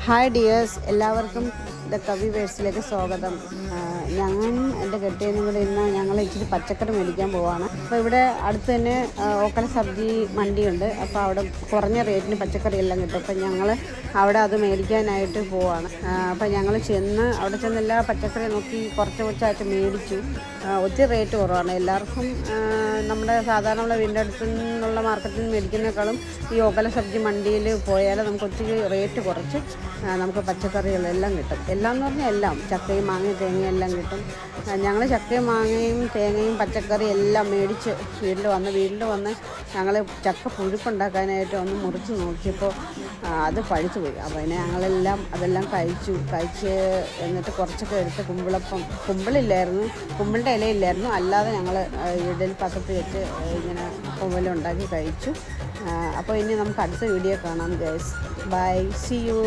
Hi dears, എല്ലാവർക്കും the കവി വേഴ്സിലേക്ക് സ്വാഗതം. ഞാൻ എൻ്റെ കെട്ടിയനും കൂടെ ഇന്ന് ഞങ്ങൾ ഇച്ചിരി പച്ചക്കറി മേടിക്കാൻ പോവാണ്. അപ്പോൾ ഇവിടെ അടുത്ത് തന്നെ ഓക്കല സബ്ജി മണ്ടിയുണ്ട്. അപ്പോൾ അവിടെ കുറഞ്ഞ റേറ്റിന് പച്ചക്കറി എല്ലാം കിട്ടും. അപ്പോൾ ഞങ്ങൾ അവിടെ അത് മേടിക്കാനായിട്ട് പോവാണ്. അപ്പോൾ ഞങ്ങൾ അവിടെ ചെന്ന് എല്ലാ പച്ചക്കറി നോക്കി കുറച്ച് കുറച്ചായിട്ട് മേടിച്ചു. ഒത്തിരി റേറ്റ് കുറവാണ്. എല്ലാവർക്കും നമ്മുടെ സാധാരണ ഉള്ള വീടിൻ്റെ അടുത്ത് നിന്നുള്ള മാർക്കറ്റിൽ നിന്ന് മേടിക്കുന്നേക്കാളും ഈ ഓക്കല സബ്ജി മണ്ടിയിൽ പോയാൽ നമുക്ക് ഒത്തിരി റേറ്റ് കുറച്ച് നമുക്ക് പച്ചക്കറികളെല്ലാം കിട്ടും. എല്ലാം എന്ന് പറഞ്ഞാൽ എല്ലാം, ചക്കയും മാങ്ങയും തേങ്ങയും എല്ലാം കിട്ടും. ഞങ്ങൾ ചക്കയും മാങ്ങയും തേങ്ങയും പച്ചക്കറി എല്ലാം മേടിച്ച് വീട്ടിൽ വന്ന് ഞങ്ങൾ ചക്ക പുഴുക്കുണ്ടാക്കാനായിട്ട് ഒന്ന് മുറിച്ച് നോക്കിയപ്പോൾ അത് പഴുത്തു പോയി. അപ്പോൾ അതിനെ അതെല്ലാം കഴിച്ച് എന്നിട്ട് കുറച്ചൊക്കെ എടുത്ത് കുമ്പിളിൻ്റെ ഇലയില്ലായിരുന്നു, അല്ലാതെ ഞങ്ങൾ ഇഡലി പാത്രത്തിൽ വെച്ച് ഇങ്ങനെ കുമ്പലുണ്ടാക്കി കഴിച്ചു. അപ്പോൾ ഇനി നമുക്ക് അടുത്ത വീഡിയോ കാണാം ഗൈസ്. By, C U.